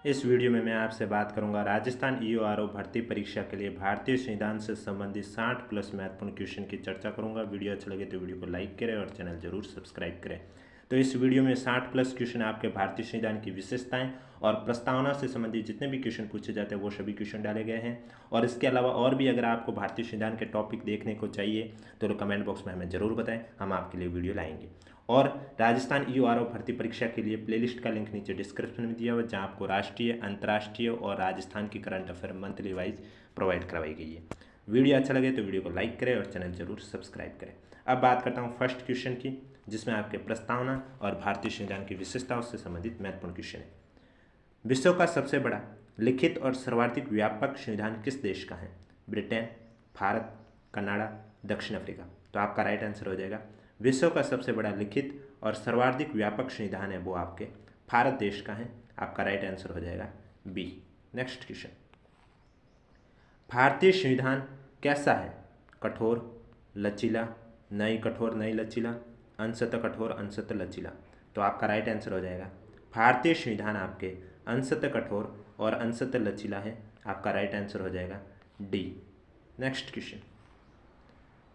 इस वीडियो में मैं आपसे बात करूंगा राजस्थान ईओआरओ भर्ती परीक्षा के लिए भारतीय संविधान से संबंधित 60 प्लस महत्वपूर्ण क्वेश्चन की चर्चा करूंगा। वीडियो अच्छा लगे तो वीडियो को लाइक करें और चैनल जरूर सब्सक्राइब करें। तो इस वीडियो में 60 प्लस क्वेश्चन आपके भारतीय संविधान की विशेषताएं और प्रस्तावना से संबंधित जितने भी क्वेश्चन पूछे जाते हैं वो सभी क्वेश्चन डाले गए हैं। और इसके अलावा और भी अगर आपको भारतीय संविधान के टॉपिक देखने को चाहिए तो कमेंट बॉक्स में हमें ज़रूर बताएं, हम आपके लिए वीडियो लाएंगे। और राजस्थान ईओआरओ भर्ती परीक्षा के लिए प्लेलिस्ट का लिंक नीचे डिस्क्रिप्शन में दिया हुआ है, जहां आपको राष्ट्रीय, अंतर्राष्ट्रीय और राजस्थान की current affair monthly wise provide करवाई गई है। वीडियो अच्छा लगे तो वीडियो को लाइक करें और चैनल जरूर सब्सक्राइब करें। अब बात करता हूँ फर्स्ट क्वेश्चन की, जिसमें आपके प्रस्तावना और भारतीय संविधान की विशेषताओं से संबंधित महत्वपूर्ण क्वेश्चन है। विश्व का सबसे बड़ा लिखित और सर्वाधिक व्यापक संविधान किस देश का है? ब्रिटेन, भारत, कनाडा, दक्षिण अफ्रीका। तो आपका राइट आंसर हो जाएगा विश्व का सबसे बड़ा लिखित और सर्वाधिक व्यापक संविधान है वो आपके भारत देश का है। आपका राइट आंसर हो जाएगा बी। नेक्स्ट क्वेश्चन, भारतीय संविधान कैसा है? कठोर, लचीला, नई कठोर नई लचीला, अंशतः कठोर अंशतः लचीला। तो आपका राइट आंसर हो जाएगा भारतीय संविधान आपके अंशतः कठोर और अंशतः लचीला है। आपका राइट आंसर हो जाएगा डी। नेक्स्ट क्वेश्चन,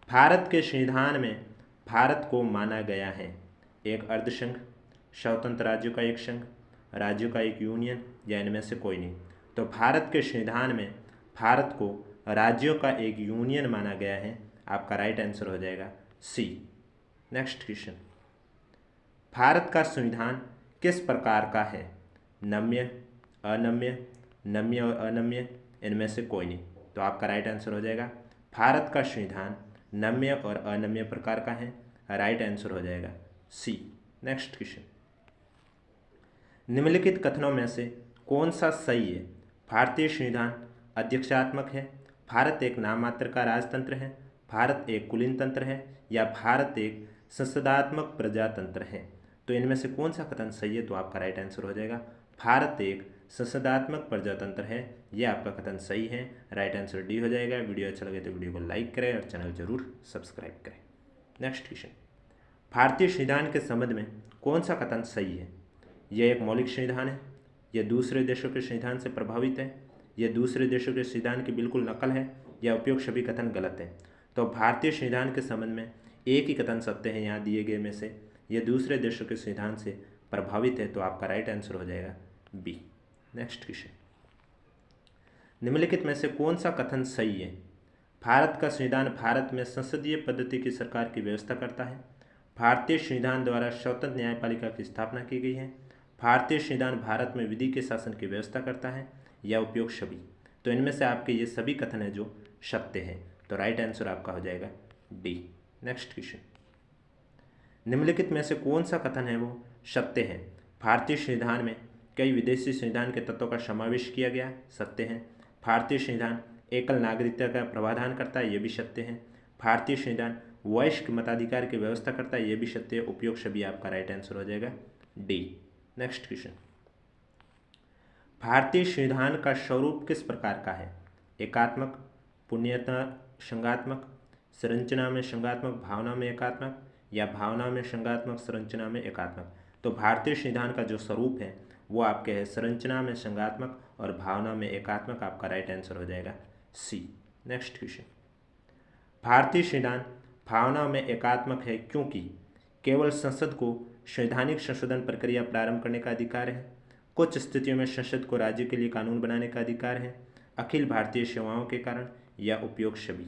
भारत के संविधान में भारत को माना गया है एक अर्धसंघ, स्वतंत्र राज्यों का एक संघ, राज्यों का एक यूनियन, या इनमें से कोई नहीं। तो भारत के संविधान में भारत को राज्यों का एक यूनियन माना गया है। आपका राइट आंसर हो जाएगा सी। नेक्स्ट क्वेश्चन, भारत का संविधान किस प्रकार का है? नम्य, अनम्य, नम्य और अनम्य, इनमें से कोई नहीं। तो आपका राइट आंसर हो जाएगा भारत का संविधान नम्य और अनम्य प्रकार का है। राइट आंसर हो जाएगा सी। नेक्स्ट क्वेश्चन, निम्नलिखित कथनों में से कौन सा सही है? भारतीय संविधान अध्यक्षात्मक है, भारत एक नाम मात्र का राजतंत्र है, भारत एक कुलीन तंत्र है, या भारत एक संसदात्मक प्रजातंत्र है। तो इनमें से कौन सा कथन सही है? तो आपका राइट आंसर हो जाएगा भारत एक संसदात्मक प्रजातंत्र है। यह आपका कथन सही है। राइट आंसर डी हो जाएगा। वीडियो अच्छा लगे तो वीडियो को लाइक करें और चैनल जरूर सब्सक्राइब करें। नेक्स्ट क्वेश्चन, भारतीय संविधान के संबंध में कौन सा कथन सही है? यह एक मौलिक संविधान है, यह दूसरे देशों के संविधान से प्रभावित है, यह दूसरे देशों के संविधान की बिल्कुल नकल है, या उपयुक्त सभी कथन गलत हैं। तो भारतीय संविधान के संबंध में एक ही कथन सत्य है यहाँ दिए गए में से, यह दूसरे देशों के संविधान से प्रभावित है। तो आपका राइट आंसर हो जाएगा बी। नेक्स्ट क्वेश्चन, निम्नलिखित में से कौन सा कथन सही है? भारत का संविधान भारत में संसदीय पद्धति की सरकार की व्यवस्था करता है, भारतीय संविधान द्वारा स्वतंत्र न्यायपालिका की स्थापना की गई है, भारतीय संविधान भारत में विधि के शासन की व्यवस्था करता है, या उपयोग सभी। तो इनमें से आपके ये सभी कथन है जो सत्य है। तो राइट आंसर आपका हो जाएगा डी। नेक्स्ट क्वेश्चन, निम्नलिखित में से कौन सा कथन है वो सत्य है? भारतीय संविधान में कई विदेशी संविधान के तत्वों का समावेश किया गया, सत्य है। भारतीय संविधान एकल नागरिकता का प्रावधान करता है, ये भी सत्य है। भारतीय संविधान वयस्क मताधिकार की व्यवस्था करता है, ये भी सत्य है। उपयोग सभी आपका राइट आंसर हो जाएगा डी। नेक्स्ट क्वेश्चन, भारतीय संविधान का स्वरूप किस प्रकार का है? एकात्मक, पुण्यता संघात्मक, संरचना में संघात्मक, भावना में एकात्मक, या भावना में संघात्मक, संरचना में एकात्मक। तो भारतीय संविधान का जो स्वरूप है वो आपके है संरचना में संघात्मक और भावना में एकात्मक। आपका राइट आंसर हो जाएगा सी। नेक्स्ट क्वेश्चन, भारतीय संविधान भावना में एकात्मक है क्योंकि केवल संसद को संवैधानिक संशोधन प्रक्रिया प्रारंभ करने का अधिकार है, कुछ स्थितियों में संसद को राज्य के लिए कानून बनाने का अधिकार है, अखिल भारतीय सेवाओं के कारण, या उपयोग सभी।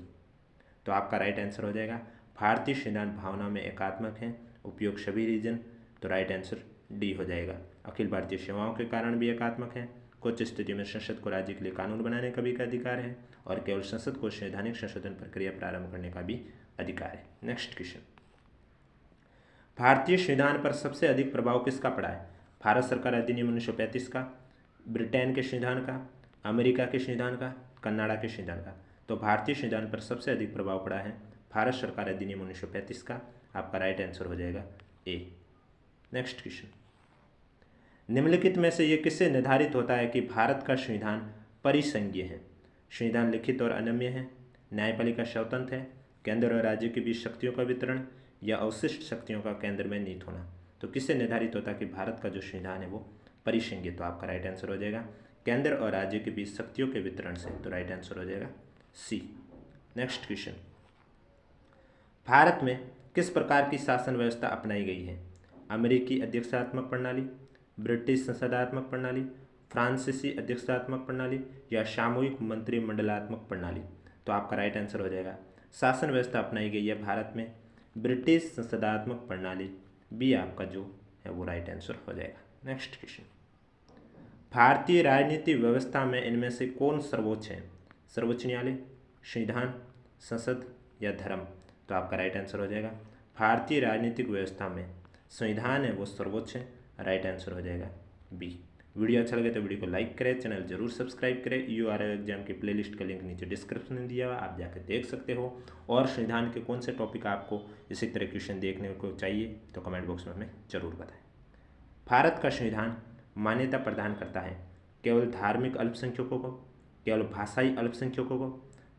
तो आपका राइट आंसर हो जाएगा भारतीय संविधान भावना में एकात्मक है, उपयोग सभी रीजन। तो राइट आंसर डी हो जाएगा। अखिल भारतीय सेवाओं के कारण भी एकात्मक है, कुछ स्थितियों में संसद को राज्य के लिए कानून बनाने का भी अधिकार है, और केवल संसद को संवैधानिक संशोधन प्रक्रिया प्रारंभ करने का भी अधिकार है। नेक्स्ट क्वेश्चन, भारतीय संविधान पर सबसे अधिक प्रभाव किसका पड़ा है? भारत सरकार अधिनियम 1935 का, ब्रिटेन के संविधान का, अमेरिका के संविधान का, कनाडा के संविधान का। तो भारतीय संविधान पर सबसे अधिक प्रभाव पड़ा है भारत सरकार अधिनियम 1935 का। आपका राइट आंसर हो जाएगा ए। नेक्स्ट क्वेश्चन, निम्नलिखित में से ये किससे निर्धारित होता है कि भारत का संविधान परिसंघीय है? संविधान लिखित और अनम्य है, न्यायपालिका स्वतंत्र है, केंद्र और राज्य के बीच शक्तियों का वितरण, या अवशिष्ट शक्तियों का केंद्र में निहित होना। तो किससे निर्धारित होता है कि भारत का जो संविधान है वो परिसंघीय, तो आपका राइट आंसर हो जाएगा केंद्र और राज्य के बीच शक्तियों के वितरण से, तो राइट आंसर हो जाएगा सी। नेक्स्ट क्वेश्चन, भारत में किस प्रकार की शासन व्यवस्था अपनाई गई है? अमेरिकी अध्यक्षात्मक प्रणाली, ब्रिटिश संसदात्मक प्रणाली, फ्रांसीसी अध्यक्षात्मक प्रणाली या सामूहिक मंत्रिमंडलात्मक प्रणाली? तो आपका राइट आंसर हो जाएगा शासन व्यवस्था अपनाई गई है भारत में ब्रिटिश संसदात्मक प्रणाली, बी आपका जो है वो राइट आंसर हो जाएगा। नेक्स्ट क्वेश्चन, भारतीय राजनीति व्यवस्था में इनमें से कौन सर्वोच्च है? सर्वोच्च न्यायालय, संविधान, संसद या धर्म? तो आपका राइट आंसर हो जाएगा भारतीय राजनीतिक व्यवस्था में संविधान है वो सर्वोच्च है, राइट आंसर हो जाएगा बी। वीडियो अच्छा लगे तो वीडियो को लाइक करें, चैनल जरूर सब्सक्राइब करें। यूआरओ एग्जाम की प्लेलिस्ट का लिंक नीचे डिस्क्रिप्शन में दिया हुआ, आप जाकर देख सकते हो। और संविधान के कौन से टॉपिक आपको इसी तरह क्वेश्चन देखने को चाहिए तो कमेंट बॉक्स में हमें जरूर बताएं। भारत का संविधान मान्यता प्रदान करता है केवल धार्मिक अल्पसंख्यकों को, केवल भाषाई अल्पसंख्यकों को,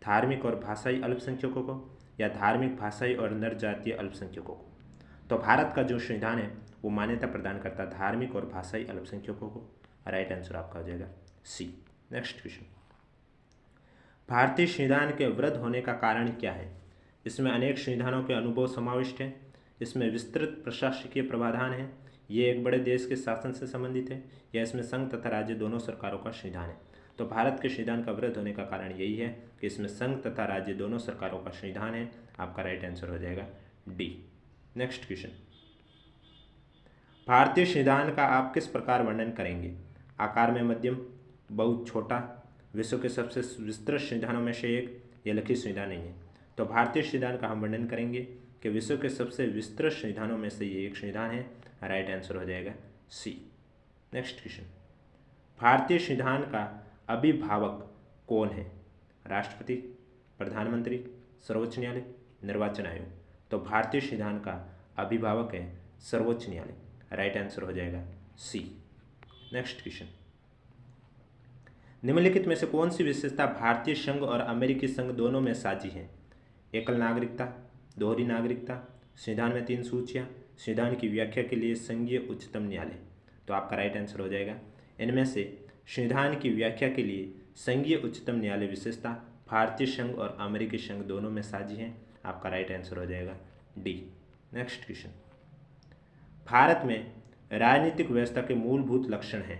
धार्मिक और भाषाई अल्पसंख्यकों को या धार्मिक, भाषाई और नर जातीय अल्पसंख्यकों को? तो भारत का जो संविधान है वो मान्यता प्रदान करता है धार्मिक और भाषाई अल्पसंख्यकों को, राइट आंसर आपका हो जाएगा सी। नेक्स्ट क्वेश्चन, भारतीय संविधान के वृद्ध होने का कारण क्या है? इसमें अनेक संविधानों के अनुभव समाविष्ट हैं, इसमें विस्तृत प्रशासकीय प्रावधान है, ये एक बड़े देश के शासन से संबंधित है, या इसमें संघ तथा राज्य दोनों सरकारों का संविधान है? तो भारत के संविधान का वृद्ध होने का कारण यही है कि इसमें संघ तथा राज्य दोनों सरकारों का संविधान है, आपका राइट आंसर हो जाएगा डी। नेक्स्ट क्वेश्चन, भारतीय संविधान का आप किस प्रकार वर्णन करेंगे? आकार में मध्यम, बहुत छोटा, विश्व के सबसे विस्तृत संविधानों में से एक, यह लिखित संविधान नहीं है? तो भारतीय संविधान का हम वर्णन करेंगे कि विश्व के सबसे विस्तृत संविधानों में से ये एक संविधान है, राइट आंसर हो जाएगा सी। नेक्स्ट क्वेश्चन, भारतीय संविधान का अभिभावक कौन है? राष्ट्रपति, प्रधानमंत्री, सर्वोच्च न्यायालय, निर्वाचन आयोग? तो भारतीय संविधान का अभिभावक है सर्वोच्च न्यायालय, राइट आंसर हो जाएगा सी। नेक्स्ट क्वेश्चन, निम्नलिखित में से कौन सी विशेषता भारतीय संघ और अमेरिकी संघ दोनों में साझी है? एकल नागरिकता, दोहरी नागरिकता, संविधान में 3 सूचियाँ, संविधान की व्याख्या के लिए संघीय उच्चतम न्यायालय? तो आपका राइट आंसर हो जाएगा इनमें से संविधान की व्याख्या के लिए संघीय उच्चतम न्यायालय विशेषता भारतीय संघ और अमेरिकी संघ दोनों में साझी है, आपका राइट आंसर हो जाएगा डी। नेक्स्ट क्वेश्चन, भारत में राजनीतिक व्यवस्था के मूलभूत लक्षण हैं।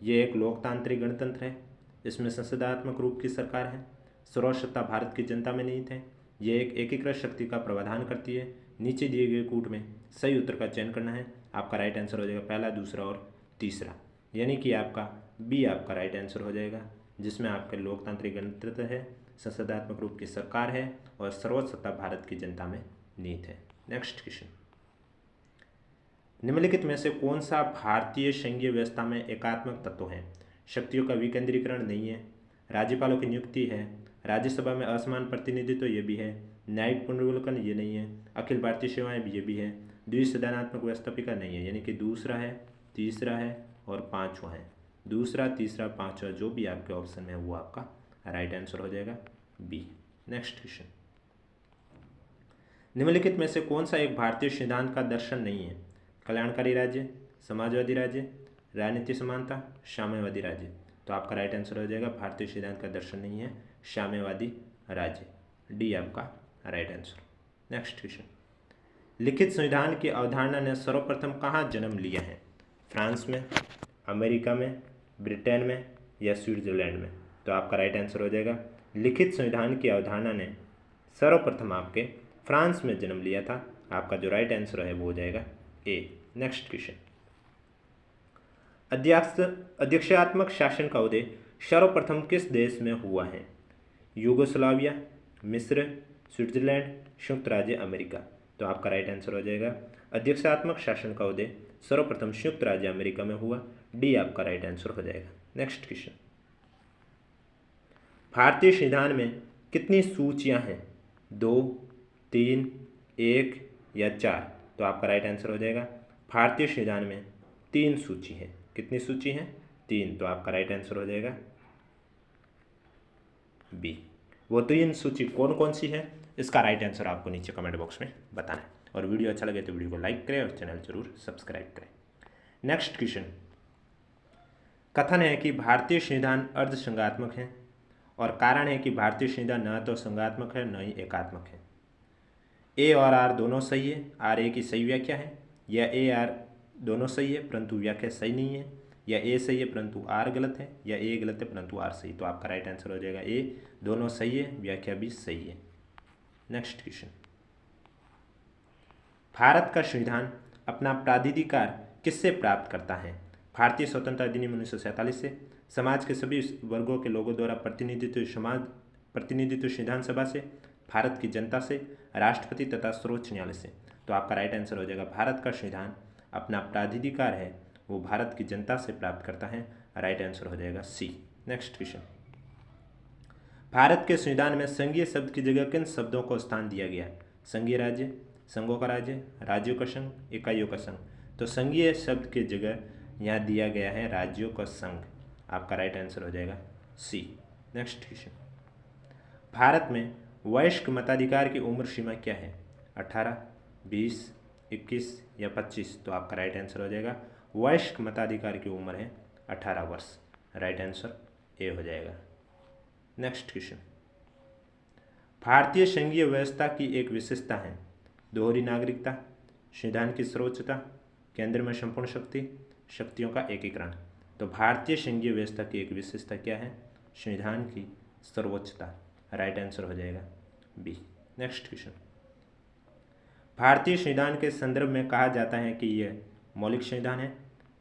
ये एक लोकतांत्रिक गणतंत्र है, इसमें संसदात्मक रूप की सरकार है, सर्वसत्ता भारत की जनता में निहित है, ये एक एकीकृत शक्ति का प्रावधान करती है। नीचे दिए गए कूट में सही उत्तर का चयन करना है, आपका राइट आंसर हो जाएगा पहला, दूसरा और तीसरा, यानी कि आपका बी आपका राइट आंसर हो जाएगा, जिसमें आपका लोकतांत्रिक गणतंत्र है, संसदात्मक रूप की सरकार है और सर्वसत्ता भारत की जनता में निहित है। नेक्स्ट क्वेश्चन, निम्नलिखित में से कौन सा भारतीय संघीय व्यवस्था में एकात्मक तत्व है? शक्तियों का विकेंद्रीकरण नहीं है, राज्यपालों की नियुक्ति है, राज्यसभा में असमान प्रतिनिधित्व ये भी है, न्यायिक पुनर्विलोकन ये नहीं है, अखिल भारतीय सेवाएं भी ये भी है, द्विसदनात्मक व्यवस्थापिका नहीं है, यानी कि दूसरा है, तीसरा है और पांचवा है। दूसरा, तीसरा, पांचवा जो भी आपके ऑप्शन में है वो आपका राइट आंसर हो जाएगा बी। नेक्स्ट क्वेश्चन, निम्नलिखित में से कौन सा एक भारतीय सिद्धांत का दर्शन नहीं है? कल्याणकारी राज्य, समाजवादी राज्य, राजनीति समानता, साम्यवादी राज्य? तो आपका राइट आंसर हो जाएगा भारतीय सिद्धांत का दर्शन नहीं है, साम्यवादी राज्य, डी आपका राइट आंसर। नेक्स्ट क्वेश्चन, लिखित संविधान की अवधारणा ने सर्वप्रथम कहाँ जन्म लिया है? फ्रांस में, अमेरिका में, ब्रिटेन में या स्विट्जरलैंड में? तो आपका राइट आंसर हो जाएगा लिखित संविधान की अवधारणा ने सर्वप्रथम आपके फ्रांस में जन्म लिया था, आपका जो राइट आंसर है वो हो जाएगा ए। नेक्स्ट क्वेश्चन, अध्यक्षात्मक शासन का उदय सर्वप्रथम किस देश में हुआ है? यूगोस्लाविया, मिस्र, स्विट्जरलैंड, संयुक्त राज्य अमेरिका? तो आपका राइट आंसर हो जाएगा अध्यक्षात्मक शासन का उदय सर्वप्रथम संयुक्त राज्य अमेरिका में हुआ, डी आपका राइट आंसर हो जाएगा। नेक्स्ट क्वेश्चन, भारतीय संविधान में कितनी सूचियां हैं? 2, 3, 1 या 4? तो आपका राइट आंसर हो जाएगा भारतीय संविधान में 3 सूची है। कितनी सूची है? 3, तो आपका राइट आंसर हो जाएगा बी। वो 3 सूची कौन कौन सी है, इसका राइट आंसर आपको नीचे कमेंट बॉक्स में बताना है। और वीडियो अच्छा लगे तो वीडियो को लाइक करें और चैनल जरूर सब्सक्राइब करें। नेक्स्ट क्वेश्चन, कथन है कि भारतीय संविधान अर्धसंघात्मक है और कारण है कि भारतीय संविधान न तो संघात्मक है न ही एकात्मक है। ए और आर दोनों सही है, आर ए की सही व्याख्या है, या ए आर दोनों सही है परंतु व्याख्या सही नहीं है, या ए सही है परंतु आर गलत है, या ए गलत है परंतु आर सही। तो आपका राइट आंसर हो जाएगा ए, दोनों सही है, व्याख्या भी सही है। नेक्स्ट क्वेश्चन, भारत का संविधान अपना प्राधिकार किससे प्राप्त करता है? भारतीय स्वतंत्रता अधिनियम 1947 से, समाज के सभी वर्गों के लोगों द्वारा प्रतिनिधित्व संविधान सभा से, भारत की जनता से, राष्ट्रपति तथा सर्वोच्च न्यायालय से। तो आपका राइट आंसर हो जाएगा भारत का संविधान अपना प्राधिकार है वो भारत की जनता से प्राप्त करता है। राइट आंसर हो जाएगा सी। नेक्स्ट क्वेश्चन, भारत के संविधान में संघीय शब्द की जगह किन शब्दों को स्थान दिया गया? संघीय राज्य, संघों का राज्य, राज्यों का संघ, इकाइयों का संघ। तो संघीय शब्द की जगह यहाँ दिया गया है राज्यों का संघ। आपका राइट आंसर हो जाएगा सी। नेक्स्ट क्वेश्चन, भारत में वयस्क मताधिकार की उम्र सीमा क्या है? 18, 20, 21 या 25? तो आपका राइट आंसर हो जाएगा वयस्क मताधिकार की उम्र है 18 वर्ष। राइट आंसर ए हो जाएगा। नेक्स्ट क्वेश्चन, भारतीय संघीय व्यवस्था की एक विशेषता है दोहरी नागरिकता, संविधान की सर्वोच्चता, केंद्र में संपूर्ण शक्ति, शक्तियों का एकीकरण। तो भारतीय संघीय व्यवस्था की एक विशेषता क्या है? संविधान की सर्वोच्चता। राइट आंसर हो जाएगा बी। नेक्स्ट क्वेश्चन, भारतीय संविधान के संदर्भ में कहा जाता है कि यह मौलिक संविधान है,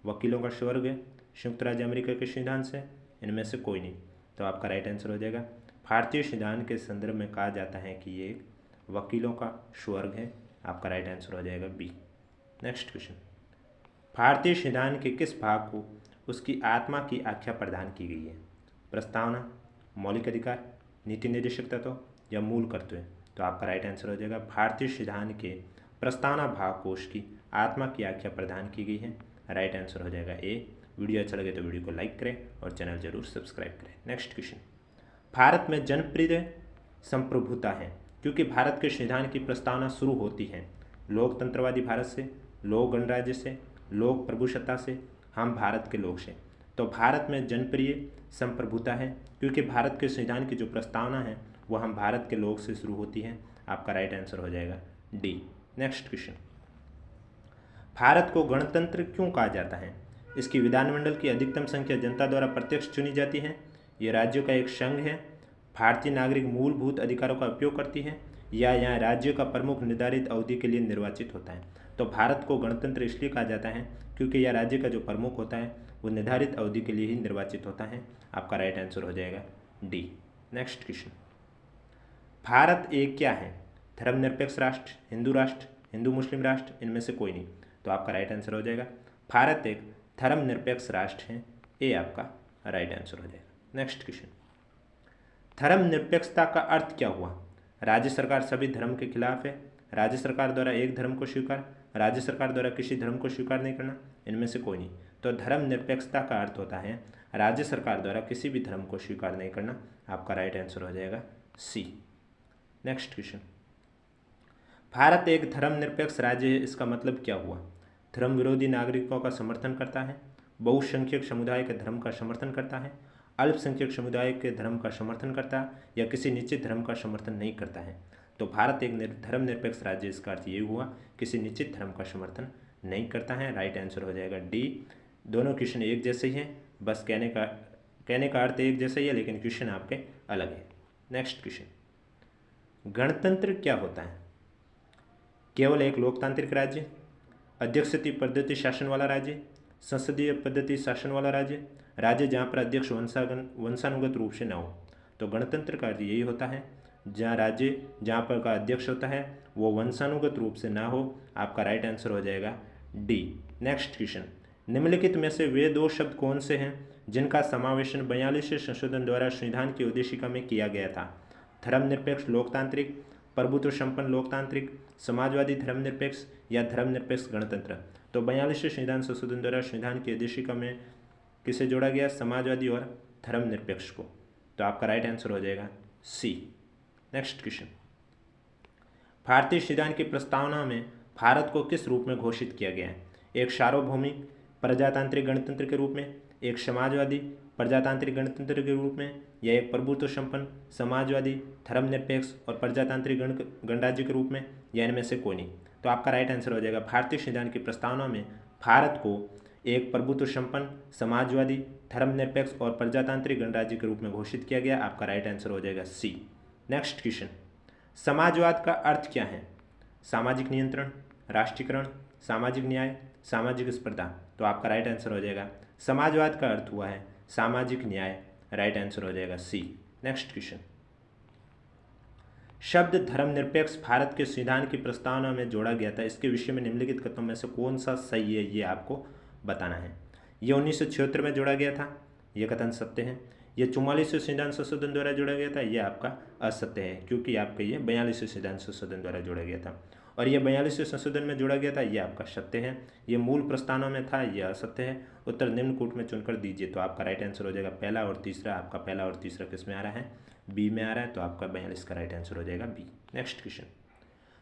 वकीलों का स्वर्ग है, संयुक्त राज्य अमेरिका के संविधान से, इनमें से कोई नहीं। तो आपका राइट आंसर हो जाएगा भारतीय संविधान के संदर्भ में कहा जाता है कि ये एक वकीलों का स्वर्ग है। आपका राइट आंसर हो जाएगा बी। नेक्स्ट क्वेश्चन, भारतीय संविधान के किस भाग को उसकी आत्मा की आख्या प्रदान की गई है? प्रस्तावना, मौलिक अधिकार, नीति निर्देशक तत्व या मूल कर्तव्य? तो आपका राइट आंसर हो जाएगा भारतीय संविधान के प्रस्तावना भाग को उसकी आत्मा की आख्या प्रदान की गई है। राइट आंसर हो जाएगा ए। वीडियो अच्छा लगे तो वीडियो को लाइक करें और चैनल जरूर सब्सक्राइब करें। नेक्स्ट क्वेश्चन, भारत में जनप्रिय संप्रभुता है क्योंकि भारत के संविधान की प्रस्तावना शुरू होती है लोकतंत्रवादी भारत से, लोक गणराज्य से, लोक प्रभुसत्ता से, हम भारत के लोग से। तो भारत में जनप्रिय संप्रभुता है क्योंकि भारत के संविधान की जो प्रस्तावना है वह हम भारत के लोग से शुरू होती है। आपका राइट आंसर हो जाएगा डी। नेक्स्ट क्वेश्चन, भारत को गणतंत्र क्यों कहा जाता है? इसकी विधानमंडल की अधिकतम संख्या जनता द्वारा प्रत्यक्ष चुनी जाती है, ये राज्यों का एक संघ है, भारतीय नागरिक मूलभूत अधिकारों का उपयोग करती है, या यहाँ राज्यों का प्रमुख निर्धारित अवधि के लिए निर्वाचित होता है। तो भारत को गणतंत्र इसलिए कहा जाता है क्योंकि यह राज्य का जो प्रमुख होता है वो निर्धारित अवधि के लिए ही निर्वाचित होता है। आपका राइट आंसर हो जाएगा डी। नेक्स्ट क्वेश्चन, भारत एक क्या है? धर्मनिरपेक्ष राष्ट्र, हिंदू राष्ट्र, हिंदू मुस्लिम राष्ट्र, इनमें से कोई नहीं। तो आपका राइट आंसर हो जाएगा भारत एक धर्मनिरपेक्ष राष्ट्र है। ए आपका राइट आंसर हो जाएगा। नेक्स्ट क्वेश्चन, धर्मनिरपेक्षता का अर्थ क्या हुआ? राज्य सरकार सभी धर्म के खिलाफ है, राज्य सरकार द्वारा एक धर्म को स्वीकार, राज्य सरकार द्वारा किसी धर्म को स्वीकार नहीं करना, इनमें से कोई नहीं। तो धर्मनिरपेक्षता का अर्थ होता है राज्य सरकार द्वारा किसी भी धर्म को स्वीकार नहीं करना। आपका राइट आंसर हो जाएगा सी। नेक्स्ट क्वेश्चन, भारत एक धर्मनिरपेक्ष राज्य है, इसका मतलब क्या हुआ? धर्म विरोधी नागरिकों का समर्थन करता है, बहुसंख्यक समुदाय के धर्म का समर्थन करता है, अल्पसंख्यक समुदाय के धर्म का समर्थन करता है, या किसी निश्चित धर्म का समर्थन नहीं करता है। तो भारत एक धर्मनिरपेक्ष राज्य, इसका अर्थ ये हुआ किसी निश्चित धर्म का समर्थन नहीं करता है। राइट आंसर हो जाएगा डी। दोनों क्वेश्चन एक जैसे ही हैं, बस कहने का अर्थ एक जैसा ही है लेकिन क्वेश्चन आपके अलग है। नेक्स्ट क्वेश्चन, गणतंत्र क्या होता है? केवल एक लोकतांत्रिक राज्य, अध्यक्षीय पद्धति शासन वाला राज्य, संसदीय पद्धति शासन वाला राज्य, राज्य जहाँ पर अध्यक्ष वंशानुगत रूप से न हो। तो गणतंत्र का अर्थ यही होता है जहाँ पर का अध्यक्ष होता है वो वंशानुगत रूप से ना हो। आपका राइट आंसर हो जाएगा डी। नेक्स्ट क्वेश्चन, निम्नलिखित में से वे दो शब्द कौन से हैं जिनका समावेशन 42वें संशोधन द्वारा संविधान की उद्देशिका में किया गया था? धर्मनिरपेक्ष लोकतांत्रिक, प्रभुत्व संपन्न लोकतांत्रिक, समाजवादी धर्मनिरपेक्ष या धर्मनिरपेक्ष गणतंत्र। तो 42वें संविधान संशोधन द्वारा संविधान की उद्देशिका में किसे जोड़ा गया? समाजवादी और धर्मनिरपेक्ष को। तो आपका राइट आंसर हो जाएगा सी। नेक्स्ट क्वेश्चन, भारतीय संविधान की प्रस्तावना में भारत को किस रूप में घोषित किया गया है? एक सार्वभौमिक प्रजातांत्रिक गणतंत्र के रूप में, एक समाजवादी प्रजातांत्रिक गणतंत्र के रूप में, या एक प्रभुत्व संपन्न समाजवादी धर्मनिरपेक्ष और प्रजातांत्रिक गणराज्य के रूप में, या इनमें से कोई नहीं। तो आपका राइट आंसर हो जाएगा भारतीय संविधान की प्रस्तावना में भारत को एक प्रभुत्व संपन्न समाजवादी धर्मनिरपेक्ष और प्रजातांत्रिक गणराज्य के रूप में घोषित किया गया। आपका राइट आंसर हो जाएगा सी। नेक्स्ट क्वेश्चन, समाजवाद का अर्थ क्या है? सामाजिक नियंत्रण, राष्ट्रीयकरण, सामाजिक न्याय, सामाजिक स्पर्धा। तो आपका राइट आंसर हो जाएगा समाजवाद का अर्थ हुआ है सामाजिक न्याय। राइट आंसर हो जाएगा सी। नेक्स्ट क्वेश्चन, शब्द धर्मनिरपेक्ष भारत के संविधान की प्रस्तावना में जोड़ा गया था, इसके विषय में निम्नलिखित कथनों में से कौन सा सही है, ये आपको बताना है। ये 1976 में जोड़ा गया था, ये कथन सत्य है। ये 44वें संविधान संशोधन द्वारा जोड़ा गया था, ये आपका असत्य है, क्योंकि आपका ये 42वें संविधान संशोधन द्वारा जोड़ा गया था। और ये 42वें संशोधन में जोड़ा गया था, ये आपका सत्य है। ये मूल प्रस्तावना में था, ये असत्य है। उत्तर निम्न कूट में चुनकर दीजिए। तो आपका राइट आंसर हो जाएगा पहला और तीसरा। आपका पहला और तीसरा किस में आ रहा है? बी में आ रहा है। तो आपका 42 का राइट आंसर हो जाएगा बी। नेक्स्ट क्वेश्चन,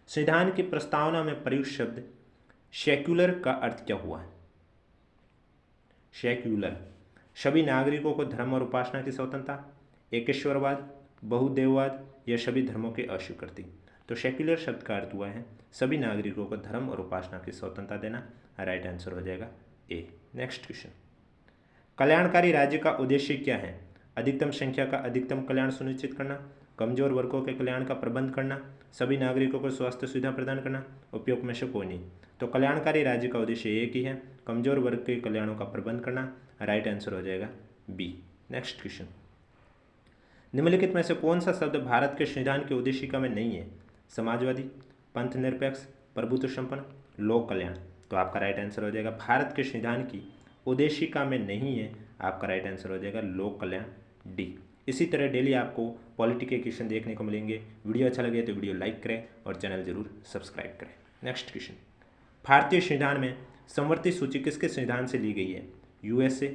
संविधान की प्रस्तावना में प्रयुक्त शब्द सेक्युलर का अर्थ क्या हुआ है? सेक्युलर, सभी नागरिकों को धर्म और उपासना की स्वतंत्रता, एकेश्वरवाद, बहुदेववाद या सभी धर्मों की अस्वीकृति। तो सेक्युलर शब्द का अर्थ हुआ है सभी नागरिकों को धर्म और उपासना की स्वतंत्रता देना। राइट आंसर हो जाएगा ए। नेक्स्ट क्वेश्चन, कल्याणकारी राज्य का उद्देश्य क्या है? अधिकतम संख्या का अधिकतम कल्याण सुनिश्चित करना, कमजोर वर्गों के कल्याण का प्रबंध करना, सभी नागरिकों को स्वास्थ्य सुविधा प्रदान करना, उपयोग में से कोई नहीं। तो कल्याणकारी राज्य का उद्देश्य एक ही है, कमजोर वर्ग के कल्याणों का प्रबंध करना। राइट आंसर हो जाएगा बी। नेक्स्ट क्वेश्चन, निम्नलिखित में से कौन सा शब्द भारत के संविधान की उद्देशिका में नहीं है? समाजवादी, पंथ निरपेक्ष, प्रभुत्व संपन्न, लोक कल्याण। तो आपका राइट आंसर हो जाएगा भारत के संविधान की उद्देशिका में नहीं है। आपका राइट आंसर हो जाएगा लोक कल्याण, डी। इसी तरह डेली आपको पॉलिटी के क्वेश्चन देखने को मिलेंगे। वीडियो अच्छा लगे तो वीडियो लाइक करें और चैनल जरूर सब्सक्राइब करें। नेक्स्ट क्वेश्चन, भारतीय संविधान में समवर्ती सूची किसके संविधान से ली गई है? USA,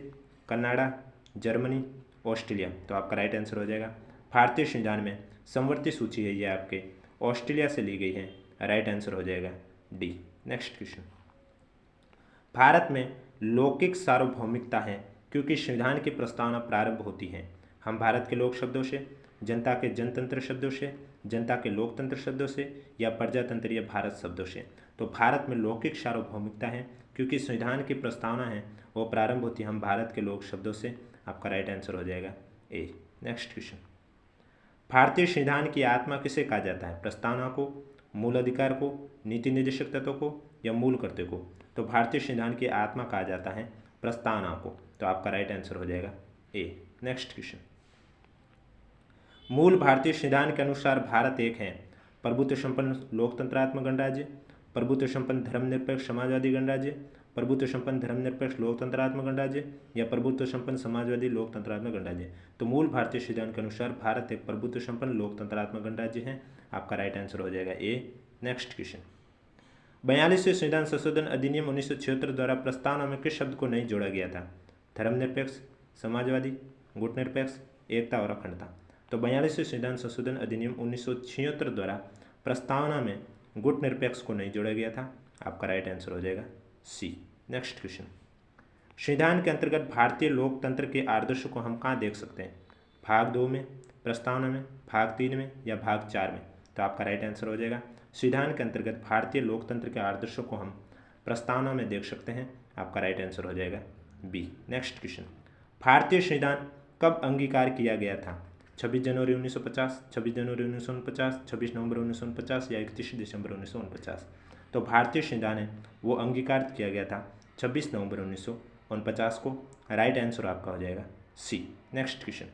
Canada, Germany, Australia. तो आपका राइट आंसर हो जाएगा भारतीय संविधान में समवर्ती सूची है ये आपके ऑस्ट्रेलिया से ली गई है। राइट आंसर हो जाएगा डी। नेक्स्ट क्वेश्चन, भारत में लौकिक सार्वभौमिकता है क्योंकि संविधान की प्रस्तावना प्रारंभ होती है हम भारत के लोक शब्दों से, जनता के जनतंत्र शब्दों से, जनता के लोकतंत्र शब्दों से, या प्रजातंत्र या भारत शब्दों से। तो भारत में लौकिक सार्वभौमिकता है क्योंकि संविधान की प्रस्तावना है वो प्रारंभ होती है हम भारत के लोक शब्दों से। आपका राइट आंसर हो जाएगा ए। नेक्स्ट क्वेश्चन, भारतीय संविधान की आत्मा किसे कहा जाता है? प्रस्तावना को, मूल अधिकार को, नीति निर्देशक तत्व को, या मूल कर्तव्य को। तो भारतीय संविधान की आत्मा कहा जाता है प्रस्तावना को। तो आपका राइट आंसर हो जाएगा ए। नेक्स्ट क्वेश्चन, मूल भारतीय संविधान के अनुसार भारत एक है प्रभुत्व संपन्न लोकतंत्रात्मक गणराज्य, प्रभुत्व संपन्न धर्मनिरपेक्ष समाजवादी गणराज्य, प्रभुत्व संपन्न धर्मनिरपेक्ष लोकतंत्रात्मक गणराज्य, या प्रभुत्व संपन्न समाजवादी लोकतंत्रात्मक गणराज्य। तो मूल भारतीय संविधान के अनुसार भारत एक प्रभुत्व संपन्न लोकतंत्रात्मक गणराज्य है। आपका राइट आंसर हो जाएगा ए। नेक्स्ट क्वेश्चन, 42वें संविधान संशोधन अधिनियम 1976 द्वारा प्रस्तावना में किस शब्द को नहीं जोड़ा गया था? धर्मनिरपेक्ष, समाजवादी, गुटनिरपेक्ष, एकता और अखंडता। तो 42वें संविधान संशोधन अधिनियम 1976 द्वारा प्रस्तावना में गुटनिरपेक्ष को नहीं जोड़ा गया था। आपका राइट आंसर हो जाएगा सी। नेक्स्ट क्वेश्चन, संविधान के अंतर्गत भारतीय लोकतंत्र के आदर्श को हम कहाँ देख सकते हैं? भाग 2 में, प्रस्तावना में, भाग 3 में, या भाग 4 में। तो आपका राइट आंसर हो जाएगा संविधान के अंतर्गत भारतीय लोकतंत्र के आदर्शों को हम प्रस्तावना में देख सकते हैं। आपका राइट आंसर हो जाएगा बी। नेक्स्ट क्वेश्चन, भारतीय संविधान कब अंगीकार किया गया था? 26 जनवरी 1950, 26 जनवरी 1949, 26 नवंबर 1949, या 31 दिसंबर 1949। तो भारतीय संविधान है वो अंगीकार किया गया था 26 नवंबर 1949 को। राइट आंसर आपका हो जाएगा सी। नेक्स्ट क्वेश्चन,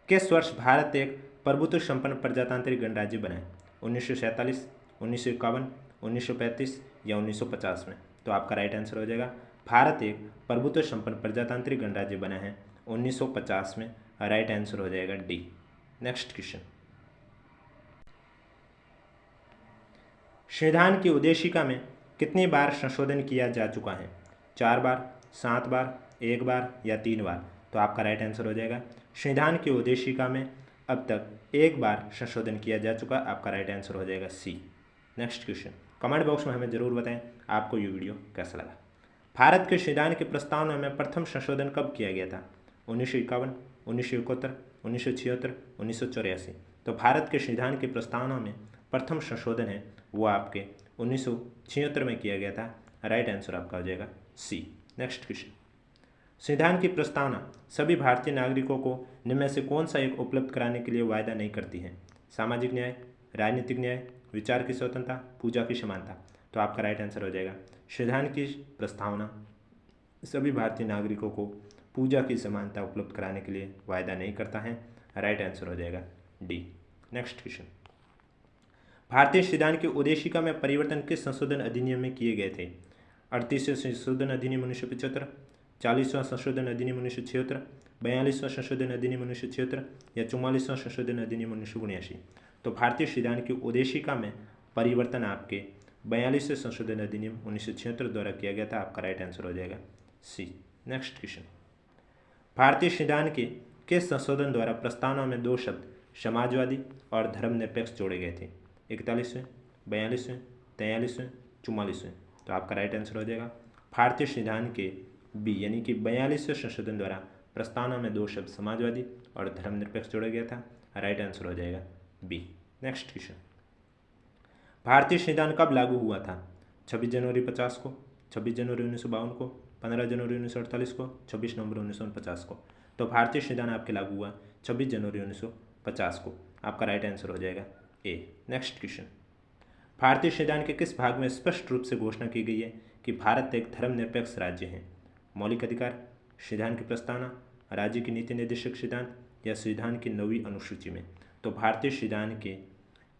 किस वर्ष भारत एक प्रभुत्व संपन्न प्रजातांत्रिक गणराज्य बना? 1947, 1951, 1935, या 1950 में। तो आपका राइट आंसर हो जाएगा भारत एक प्रभुत्व संपन्न प्रजातांत्रिक गणराज्य बना है 1950 में। राइट आंसर हो जाएगा डी। नेक्स्ट क्वेश्चन, संविधान की उद्देशिका में कितनी बार संशोधन किया जा चुका है? 4 बार, 7 बार, 1 बार, या 3 बार। तो आपका राइट आंसर हो जाएगा संविधान की उद्देशिका में अब तक 1 बार संशोधन किया जा चुका। आपका राइट आंसर हो जाएगा सी। नेक्स्ट क्वेश्चन, कमेंट बॉक्स में हमें ज़रूर बताएं आपको ये वीडियो कैसा लगा। भारत के संविधान के प्रस्तावना में प्रथम संशोधन कब किया गया था? 1951, 1971, 1976, 1984। तो भारत के संविधान के प्रस्तावना में प्रथम संशोधन है वो आपके 1976 में किया गया था। राइट आंसर आपका हो जाएगा सी। नेक्स्ट क्वेश्चन, संविधान की प्रस्तावना सभी भारतीय नागरिकों को निम्न में से कौन सा एक उपलब्ध कराने के लिए वायदा नहीं करती है? सामाजिक न्याय, राजनीतिक न्याय, विचार की स्वतंत्रता, पूजा की समानता। तो आपका राइट आंसर हो जाएगा संविधान की प्रस्तावना सभी भारतीय नागरिकों को पूजा की समानता उपलब्ध कराने के लिए वायदा नहीं करता है। राइट आंसर हो जाएगा डी। नेक्स्ट क्वेश्चन, भारतीय संविधान की उद्देशिका में परिवर्तन किस संशोधन अधिनियम में किए गए थे? 38वें संशोधन अधिनियम 1975, 40वां संशोधन अधिनियम 1976, 42वां संशोधन अधिनियम 1976 या 44वां संशोधन अधिनियम 1979। तो भारतीय संविधान की उद्देशिका में परिवर्तन आपके 42वें संशोधन अधिनियम 1976 द्वारा किया गया था। आपका राइट आंसर हो जाएगा सी। नेक्स्ट क्वेश्चन, भारतीय संविधान के किस संशोधन द्वारा प्रस्तावना में दो शब्द समाजवादी और धर्मनिरपेक्ष जोड़े गए थे? 41वें, 42वें, 43वें, 44वें। तो आपका राइट आंसर हो जाएगा भारतीय संविधान के बी यानी कि 42वें संशोधन द्वारा प्रस्तावना में दो शब्द समाजवादी और धर्मनिरपेक्ष जोड़ा गया था। राइट आंसर हो जाएगा बी। नेक्स्ट क्वेश्चन, भारतीय संविधान कब लागू हुआ था? 26 जनवरी 50 को, 26 जनवरी 1952 को, 15 जनवरी 1948 को, 26 नवंबर 1950 को। तो भारतीय संविधान आपके लागू हुआ 26 जनवरी 1950 को। आपका राइट आंसर हो जाएगा ए। नेक्स्ट क्वेश्चन, भारतीय संविधान के किस भाग में स्पष्ट रूप से घोषणा की गई है कि भारत एक धर्मनिरपेक्ष राज्य है? मौलिक अधिकार, संविधान की प्रस्तावना, राज्य की नीति निर्देशक सिद्धांत या संविधान की 9वीं अनुसूची में? तो भारतीय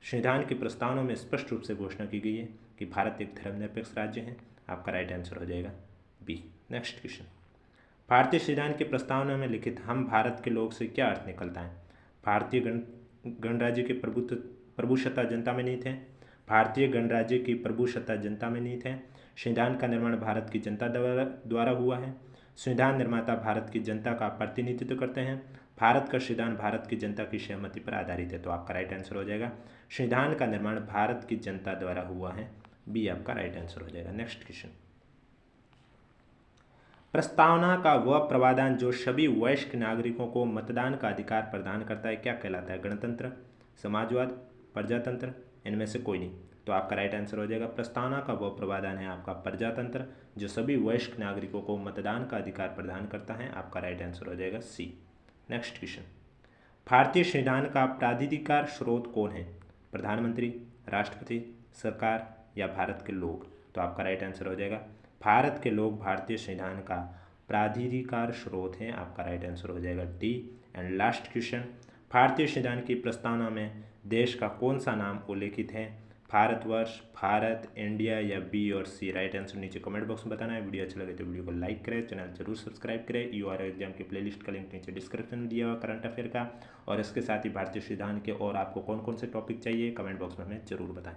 संविधान की प्रस्तावना में स्पष्ट रूप से घोषणा की गई है कि भारत एक धर्मनिरपेक्ष राज्य है। आपका राइट आंसर हो जाएगा बी। नेक्स्ट क्वेश्चन, भारतीय संविधान की प्रस्तावना में लिखित हम भारत के लोग से क्या अर्थ निकलता है? भारतीय गणराज्य की प्रभुसत्ता जनता में निहित है, भारतीय गणराज्य की प्रभुसत्ता जनता में निहित है, संविधान का निर्माण भारत की जनता द्वारा हुआ है, संविधान निर्माता भारत की जनता का प्रतिनिधित्व करते हैं, भारत का संविधान भारत की जनता की सहमति पर आधारित है। तो आपका राइट आंसर हो जाएगा संविधान का निर्माण भारत की जनता द्वारा हुआ है। बी आपका राइट आंसर हो जाएगा। नेक्स्ट क्वेश्चन, प्रस्तावना का वह प्रावधान जो सभी वयस्क नागरिकों को मतदान का अधिकार प्रदान करता है क्या कहलाता है? गणतंत्र, समाजवाद, प्रजातंत्र, इनमें से कोई नहीं। तो आपका राइट आंसर हो जाएगा प्रस्तावना का वह प्रावधान है आपका प्रजातंत्र जो सभी वयस्क नागरिकों को मतदान का अधिकार प्रदान करता है। आपका राइट आंसर हो जाएगा सी। नेक्स्ट क्वेश्चन, भारतीय संविधान का प्राधिकार स्रोत कौन है? प्रधानमंत्री, राष्ट्रपति, सरकार या भारत के लोग? तो आपका राइट आंसर हो जाएगा भारत के लोग भारतीय संविधान का प्राधिकार स्रोत है। आपका राइट आंसर हो जाएगा डी। एंड लास्ट क्वेश्चन, भारतीय संविधान की प्रस्तावना में देश का कौन सा नाम उल्लेखित है? भारतवर्ष, भारत, इंडिया या बी और सी? राइट आंसर नीचे कमेंट बॉक्स में बताना है। वीडियो अच्छा लगे तो वीडियो को लाइक करें, चैनल जरूर सब्सक्राइब करें। यूआरओ एग्जाम की प्लेलिस्ट का लिंक नीचे डिस्क्रिप्शन में दिया हुआ करंट अफेयर का। और इसके साथ ही भारतीय संविधान के और आपको कौन कौन से टॉपिक चाहिए कमेंट बॉक्स में हमें जरूर बताएं।